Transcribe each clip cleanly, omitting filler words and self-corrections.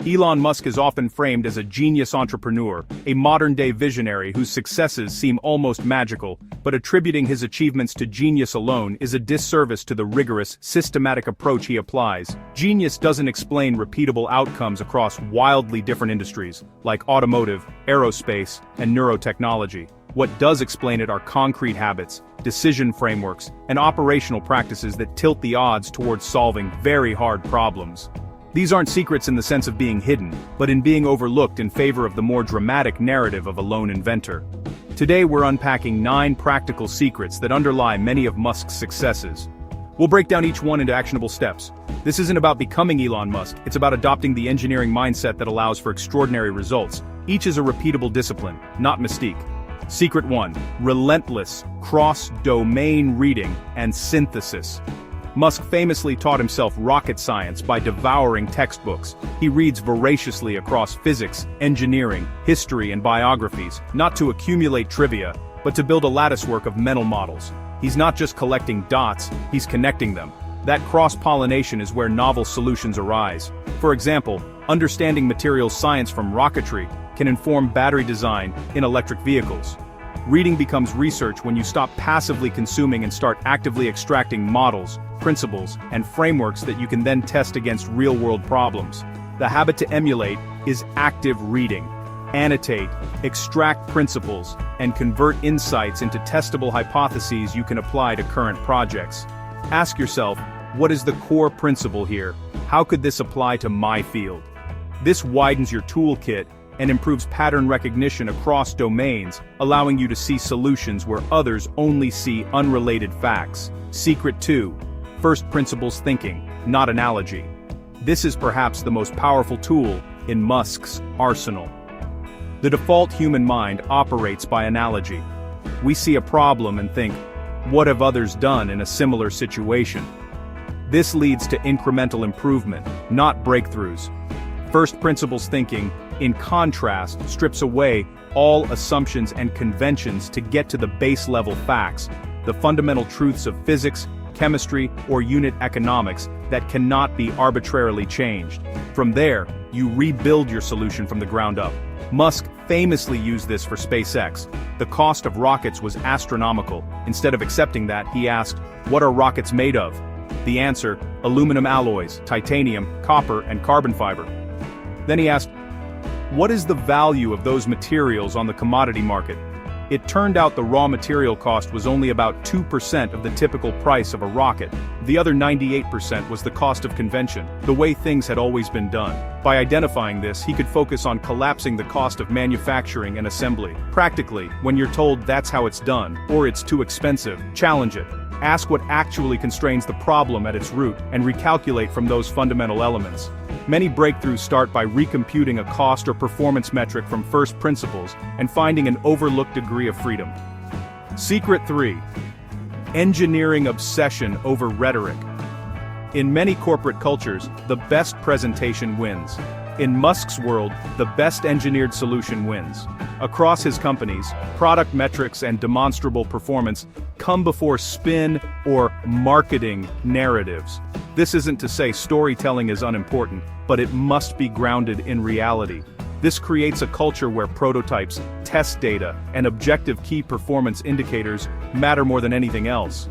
Elon Musk is often framed as a genius entrepreneur, a modern-day visionary whose successes seem almost magical, but attributing his achievements to genius alone is a disservice to the rigorous, systematic approach he applies. Genius doesn't explain repeatable outcomes across wildly different industries, like automotive, aerospace, and neurotechnology. What does explain it are concrete habits, decision frameworks, and operational practices that tilt the odds towards solving very hard problems. These aren't secrets in the sense of being hidden, but in being overlooked in favor of the more dramatic narrative of a lone inventor. Today we're unpacking 9 practical secrets that underlie many of Musk's successes. We'll break down each one into actionable steps. This isn't about becoming Elon Musk, it's about adopting the engineering mindset that allows for extraordinary results. Each is a repeatable discipline, not mystique. Secret 1. Relentless, cross-domain reading and synthesis. Musk famously taught himself rocket science by devouring textbooks. He reads voraciously across physics, engineering, history, and biographies, not to accumulate trivia, but to build a latticework of mental models. He's not just collecting dots, he's connecting them. That cross-pollination is where novel solutions arise. For example, understanding materials science from rocketry can inform battery design in electric vehicles. Reading becomes research when you stop passively consuming and start actively extracting models, principles, and frameworks that you can then test against real-world problems. The habit to emulate is active reading. Annotate, extract principles, and convert insights into testable hypotheses you can apply to current projects. Ask yourself, what is the core principle here? How could this apply to my field? This widens your toolkit and improves pattern recognition across domains, allowing you to see solutions where others only see unrelated facts. Secret 2. First principles thinking, not analogy. This is perhaps the most powerful tool in Musk's arsenal. The default human mind operates by analogy. We see a problem and think, what have others done in a similar situation? This leads to incremental improvement, not breakthroughs. First principles thinking, in contrast, strips away all assumptions and conventions to get to the base-level facts, the fundamental truths of physics, chemistry, or unit economics that cannot be arbitrarily changed. From there, you rebuild your solution from the ground up. Musk famously used this for SpaceX. The cost of rockets was astronomical. Instead of accepting that, he asked, "What are rockets made of?" The answer, aluminum alloys, titanium, copper, and carbon fiber. Then he asked, what is the value of those materials on the commodity market? It turned out the raw material cost was only about 2% of the typical price of a rocket. The other 98% was the cost of convention, the way things had always been done. By identifying this, he could focus on collapsing the cost of manufacturing and assembly. Practically, when you're told that's how it's done, or it's too expensive, challenge it. Ask what actually constrains the problem at its root, and recalculate from those fundamental elements. Many breakthroughs start by recomputing a cost or performance metric from first principles and finding an overlooked degree of freedom. Secret 3. Engineering obsession over rhetoric. In many corporate cultures, the best presentation wins. In Musk's world, the best engineered solution wins. Across his companies, product metrics and demonstrable performance come before spin or marketing narratives. This isn't to say storytelling is unimportant, but it must be grounded in reality. This creates a culture where prototypes, test data, and objective key performance indicators matter more than anything else.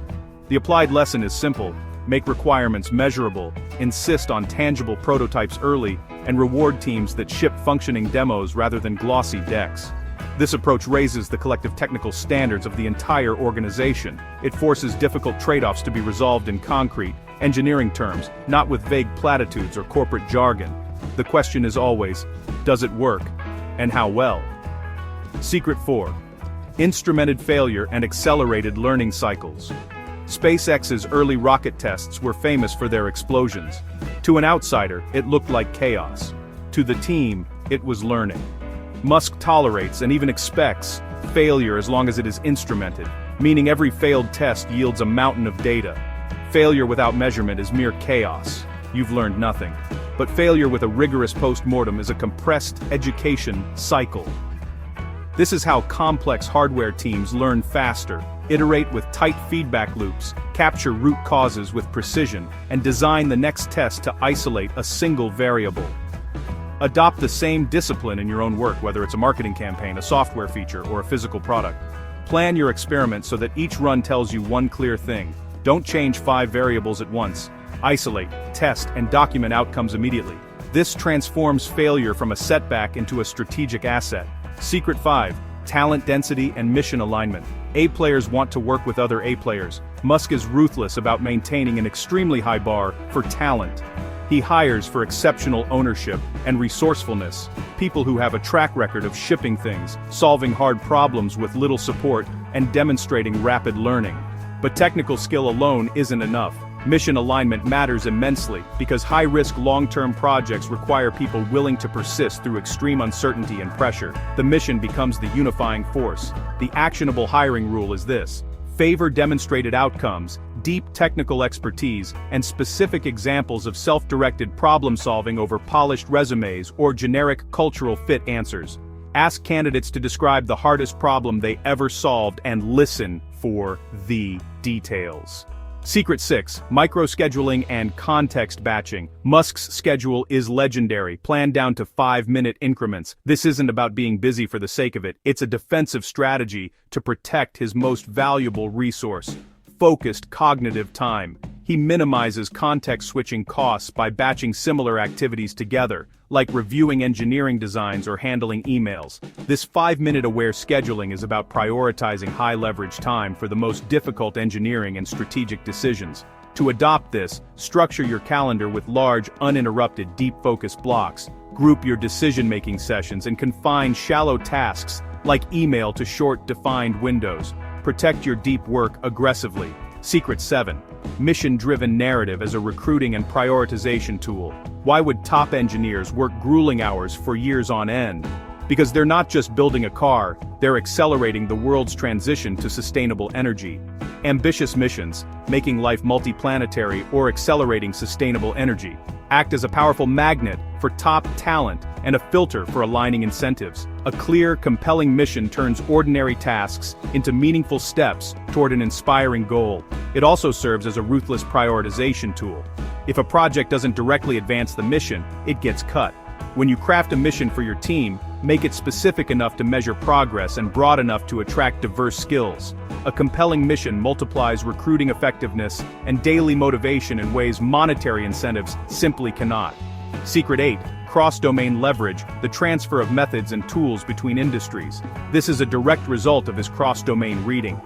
The applied lesson is simple: make requirements measurable, insist on tangible prototypes early, and reward teams that ship functioning demos rather than glossy decks. This approach raises the collective technical standards of the entire organization. It forces difficult trade-offs to be resolved in concrete, engineering terms, not with vague platitudes or corporate jargon. The question is always, does it work? And how well? Secret 4. Instrumented failure and accelerated learning cycles. SpaceX's early rocket tests were famous for their explosions. To an outsider, it looked like chaos. To the team, it was learning. Musk tolerates and even expects failure as long as it is instrumented, meaning every failed test yields a mountain of data. Failure without measurement is mere chaos. You've learned nothing. But failure with a rigorous post-mortem is a compressed education cycle. This is how complex hardware teams learn faster, iterate with tight feedback loops, capture root causes with precision, and design the next test to isolate a single variable. Adopt the same discipline in your own work, whether it's a marketing campaign, a software feature, or a physical product. Plan your experiments so that each run tells you one clear thing. Don't change 5 variables at once. Isolate, test, and document outcomes immediately. This transforms failure from a setback into a strategic asset. Secret 5. Talent density and mission alignment. A players want to work with other A players. Musk is ruthless about maintaining an extremely high bar for talent. He hires for exceptional ownership and resourcefulness, people who have a track record of shipping things, solving hard problems with little support, and demonstrating rapid learning. But technical skill alone isn't enough. Mission alignment matters immensely because high-risk long-term projects require people willing to persist through extreme uncertainty and pressure. The mission becomes the unifying force. The actionable hiring rule is this: favor demonstrated outcomes, deep technical expertise, and specific examples of self-directed problem-solving over polished resumes or generic cultural fit answers. Ask candidates to describe the hardest problem they ever solved and listen for the details. Secret 6. Micro-scheduling and context batching. Musk's schedule is legendary, planned down to 5-minute increments. This isn't about being busy for the sake of it, it's a defensive strategy to protect his most valuable resource: focused cognitive time. He minimizes context-switching costs by batching similar activities together, like reviewing engineering designs or handling emails. This 5-minute aware scheduling is about prioritizing high-leverage time for the most difficult engineering and strategic decisions. To adopt this, structure your calendar with large, uninterrupted, deep-focus blocks. Group your decision-making sessions and confine shallow tasks, like email, to short, defined windows. Protect your deep work aggressively. Secret 7. Mission-driven narrative as a recruiting and prioritization tool. Why would top engineers work grueling hours for years on end? Because they're not just building a car, they're accelerating the world's transition to sustainable energy. Ambitious missions, making life multiplanetary or accelerating sustainable energy, act as a powerful magnet for top talent and a filter for aligning incentives. A clear, compelling mission turns ordinary tasks into meaningful steps toward an inspiring goal. It also serves as a ruthless prioritization tool. If a project doesn't directly advance the mission, it gets cut. When you craft a mission for your team, make it specific enough to measure progress and broad enough to attract diverse skills. A compelling mission multiplies recruiting effectiveness and daily motivation in ways monetary incentives simply cannot. Secret 8. Cross-domain leverage, the transfer of methods and tools between industries. This is a direct result of his cross-domain reading.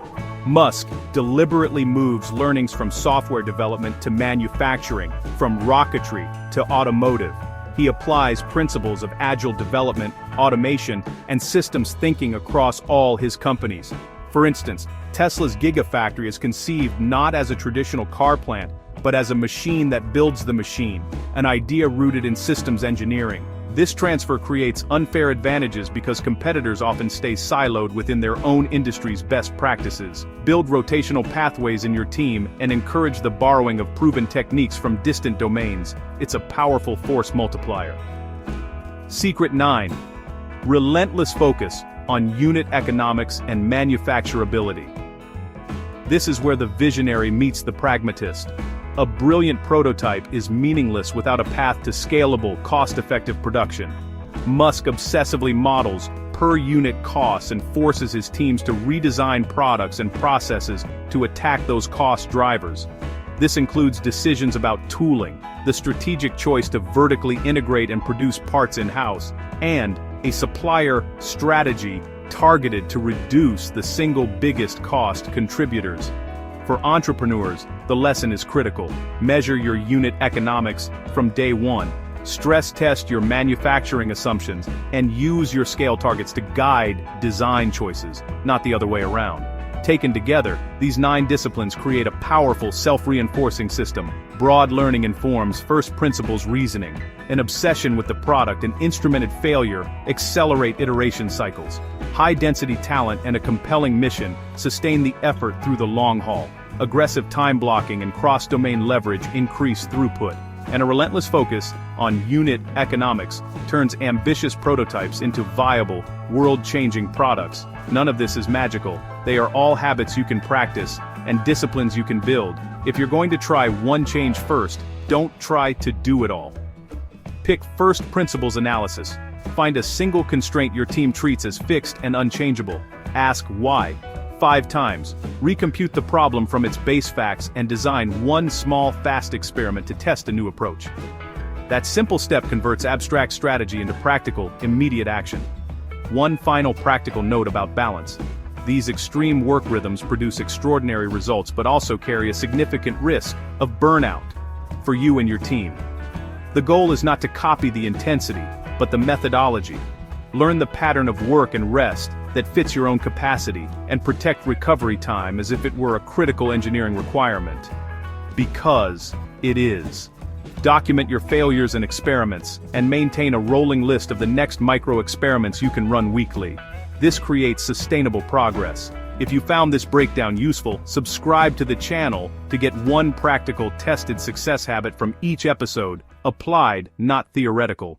Musk deliberately moves learnings from software development to manufacturing, from rocketry to automotive. He applies principles of agile development, automation, and systems thinking across all his companies. For instance, Tesla's Gigafactory is conceived not as a traditional car plant, but as a machine that builds the machine, an idea rooted in systems engineering. This transfer creates unfair advantages because competitors often stay siloed within their own industry's best practices. Build rotational pathways in your team and encourage the borrowing of proven techniques from distant domains. It's a powerful force multiplier. Secret 9. Relentless focus on unit economics and manufacturability. This is where the visionary meets the pragmatist. A brilliant prototype is meaningless without a path to scalable, cost-effective production. Musk obsessively models per-unit costs and forces his teams to redesign products and processes to attack those cost drivers. This includes decisions about tooling, the strategic choice to vertically integrate and produce parts in-house, and a supplier strategy targeted to reduce the single biggest cost contributors. For entrepreneurs, the lesson is critical. Measure your unit economics from day one. Stress test your manufacturing assumptions, and use your scale targets to guide design choices, not the other way around. Taken together, these 9 disciplines create a powerful self-reinforcing system. Broad learning informs first principles reasoning. An obsession with the product and instrumented failure accelerate iteration cycles. High-density talent and a compelling mission sustain the effort through the long haul. Aggressive time blocking and cross-domain leverage increase throughput. And a relentless focus on unit economics turns ambitious prototypes into viable, world-changing products. None of this is magical. They are all habits you can practice and disciplines you can build. If you're going to try one change first, don't try to do it all. Pick first principles analysis. Find a single constraint your team treats as fixed and unchangeable. Ask why 5 times. Recompute the problem from its base facts and design one small, fast experiment to test a new approach. That simple step converts abstract strategy into practical, immediate action. One final practical note about balance. These extreme work rhythms produce extraordinary results but also carry a significant risk of burnout for you and your team. The goal is not to copy the intensity, but the methodology. Learn the pattern of work and rest that fits your own capacity, and protect recovery time as if it were a critical engineering requirement. Because it is. Document your failures and experiments, and maintain a rolling list of the next micro-experiments you can run weekly. This creates sustainable progress. If you found this breakdown useful, subscribe to the channel to get one practical, tested success habit from each episode, applied, not theoretical.